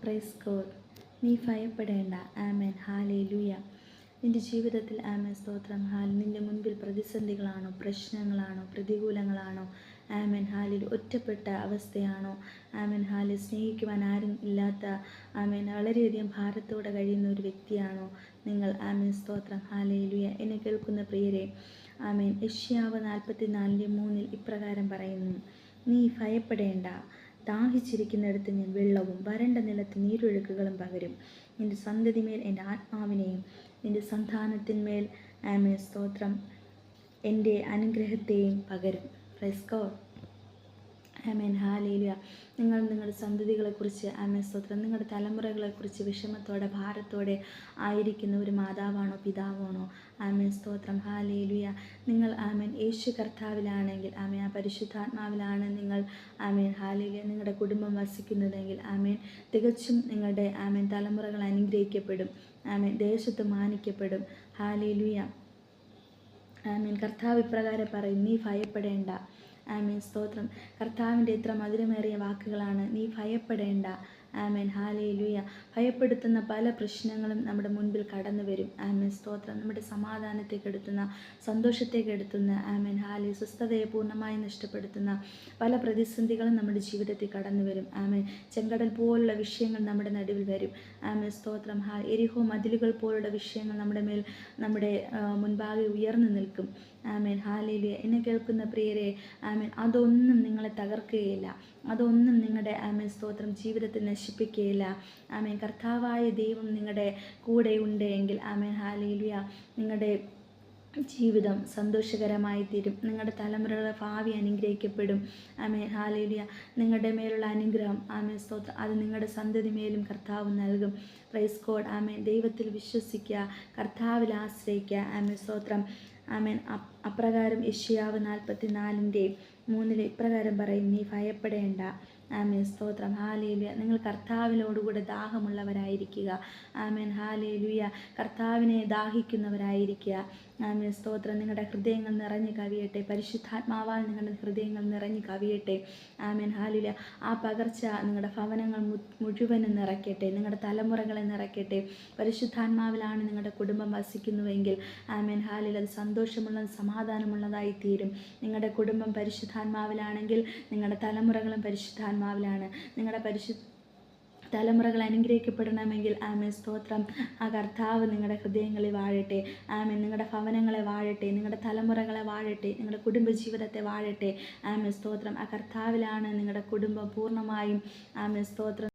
Praise God. നീ ഭയപ്പെടേണ്ട. ആമേൻ. Hallelujah. നിൻ്റെ ജീവിതത്തിൽ ആമേൻ സ്തോത്രം. നിൻ്റെ മുൻപിൽ പ്രതിസന്ധികളാണോ, പ്രശ്നങ്ങളാണോ, പ്രതികൂലങ്ങളാണോ? ആമേൻ. ഹാലിൽ ഒറ്റപ്പെട്ട അവസ്ഥയാണോ? ആമേൻ. ഹാലിൽ സ്നേഹിക്കുവാൻ ആരും ഇല്ലാത്ത, ആമേൻ, വളരെയധികം ഭാരത്തോടെ കഴിയുന്ന ഒരു വ്യക്തിയാണോ നിങ്ങൾ? ആമേൻ സ്തോത്രം. ഹാലേലൂയ. എന്നെ കേൾക്കുന്ന പ്രിയരെ, ആമേൻ. യെശയ്യാവ് 44:3 ഇപ്രകാരം പറയുന്നു: നീ ഭയപ്പെടേണ്ട, ദാഹിച്ചിരിക്കുന്നിടത്ത് ഞാൻ വെള്ളവും വരണ്ട നിലത്ത് നീരൊഴുക്കുകളും പകരും. നിന്റെ സന്തതിമേൽ എൻ്റെ ആത്മാവിനെയും നിന്റെ സന്താനത്തിന്മേൽ ആമേൻ സ്തോത്രം എൻ്റെ അനുഗ്രഹത്തെയും പകരും. Praise God. ആമേൻ. ഹാലേലൂയ. നിങ്ങൾ നിങ്ങളുടെ സന്തതികളെക്കുറിച്ച് ആമേൻ സ്തോത്രം, നിങ്ങളുടെ തലമുറകളെക്കുറിച്ച് വിഷമത്തോടെ ഭാരത്തോടെ ആയിരിക്കുന്ന ഒരു മാതാവാണോ, പിതാവാണോ? ആമേൻ സ്തോത്രം. ഹാലേലൂയ. നിങ്ങൾ ആമേൻ യേശു കർത്താവിലാണെങ്കിൽ, ആമേൻ ആ പരിശുദ്ധാത്മാവിലാണ് നിങ്ങൾ ആമേൻ ഹാലേലൂയ നിങ്ങളുടെ കുടുംബം വസിക്കുന്നതെങ്കിൽ, ആമേൻ തികച്ചും നിങ്ങളുടെ ആമേൻ തലമുറകൾ അനുഗ്രഹിക്കപ്പെടും. ആമേൻ ദേശത്ത് മാനിക്കപ്പെടും. ഹാലേലൂയ. ആമേൻ. കർത്താവ് ഇപ്രകാരം പറയും: നീ ഭയപ്പെടേണ്ട. ആമേൻ സ്തോത്രം. കർത്താവിൻ്റെ എത്ര മധുരമേറിയ വാക്കുകളാണ്. നീ ഭയപ്പെടേണ്ട. ആമേൻ. ഹാലേലൂയ. ഭയപ്പെടുത്തുന്ന പല പ്രശ്നങ്ങളും നമ്മുടെ മുൻപിൽ കടന്നു വരും. ആമേൻ സ്തോത്രം. നമ്മുടെ സമാധാനത്തെ കെടുത്തുന്ന, സന്തോഷത്തെ കെടുത്തുന്ന, ആമേൻ ഹാലേ സ്വസ്ഥതയെ പൂർണ്ണമായി നഷ്ടപ്പെടുത്തുന്ന പല പ്രതിസന്ധികളും നമ്മുടെ ജീവിതത്തിൽ കടന്നു വരും. ആമേൻ. ചെങ്കടൽ പോലുള്ള വിഷയങ്ങൾ നമ്മുടെ നടുവിൽ വരും. ആമേൻ സ്തോത്രം. എരിഹോ മതിലുകൾ പോലുള്ള വിഷയങ്ങൾ നമ്മുടെ മുൻപാകെ ഉയർന്നു നിൽക്കും. ആമേൻ. ഹാലേലൂയ. എന്നെ കേൾക്കുന്ന പ്രിയരെ, ആമേൻ, അതൊന്നും നിങ്ങളെ തകർക്കുകയില്ല. അതൊന്നും നിങ്ങളുടെ ആമേൻ സ്തോത്രം ജീവിതത്തിൽ നശിപ്പിക്കുകയില്ല. ആമേൻ. കർത്താവായ ദൈവം നിങ്ങളുടെ കൂടെ ഉണ്ട് എങ്കിൽ, ആമേൻ ഹാലേലൂയ, നിങ്ങളുടെ ജീവിതം സന്തോഷകരമായി തീരും. നിങ്ങളുടെ തലമുറകളുടെ ഭാവി അനുഗ്രഹിക്കപ്പെടും. ആമേൻ ഹാലേലൂയ. നിങ്ങളുടെ മേലുള്ള അനുഗ്രഹം, ആമേൻ സ്തോത്രം, അത് നിങ്ങളുടെ സന്തതി മേലും കർത്താവ് നൽകും. Praise God. ആമേൻ. ദൈവത്തിൽ വിശ്വസിക്കുക, കർത്താവിൽ ആശ്രയിക്കുക. ആമേൻ സ്തോത്രം. ആമേൻ. അപ്രകാരം യെശയ്യാവ് 44:3 ഇപ്രകാരം പറയും: നീ ഭയപ്പെടേണ്ട. ആമേൻ സ്തോത്രം. ഹാലേലൂയ. നിങ്ങൾ കർത്താവിനോടുകൂടെ ദാഹമുള്ളവരായിരിക്കുക. ആമേൻ ഹാലേലൂയ. കർത്താവിനെ ദാഹിക്കുന്നവരായിരിക്കുക. ആമേൻ സ്തോത്രം. നിങ്ങളുടെ ഹൃദയങ്ങൾ നിറഞ്ഞു കവിയട്ടെ. പരിശുദ്ധാത്മാവാൽ നിങ്ങളുടെ ഹൃദയങ്ങൾ നിറഞ്ഞു കവിയട്ടെ. ആമേൻ ഹാലേലൂയ. ആ പകർച്ച നിങ്ങളുടെ ഭവനങ്ങൾ മുഴുവനും നിറയ്ക്കട്ടെ. നിങ്ങളുടെ തലമുറകളെ നിറയ്ക്കട്ടെ. പരിശുദ്ധാത്മാവിലാണ് നിങ്ങളുടെ കുടുംബം വസിക്കുന്നുവെങ്കിൽ, ആമേൻ ഹാലേലൂയ, അത് സന്തോഷമുള്ളതും സമാധാനമുള്ളതായി തീരും. നിങ്ങളുടെ കുടുംബം പരിശുദ്ധാത്മാവിലാണെങ്കിൽ നിങ്ങളുടെ തലമുറകളും പരിശുദ്ധാത്മാവിലാണ്. നിങ്ങളുടെ തലമുറകൾ അനുഗ്രഹിക്കപ്പെടണമെങ്കിൽ, ആമേൻ സ്തോത്രം, ആ കർത്താവ് നിങ്ങളുടെ ഹൃദയങ്ങളിൽ വാഴട്ടെ. ആമേൻ. നിങ്ങളുടെ ഭവനങ്ങളെ വാഴട്ടെ, നിങ്ങളുടെ തലമുറകളെ വാഴട്ടെ, നിങ്ങളുടെ കുടുംബജീവിതത്തെ വാഴട്ടെ. ആമേൻ സ്തോത്രം. ആ കർത്താവിലാണ് നിങ്ങളുടെ കുടുംബം പൂർണ്ണമായും, ആമേൻ സ്തോത്രം,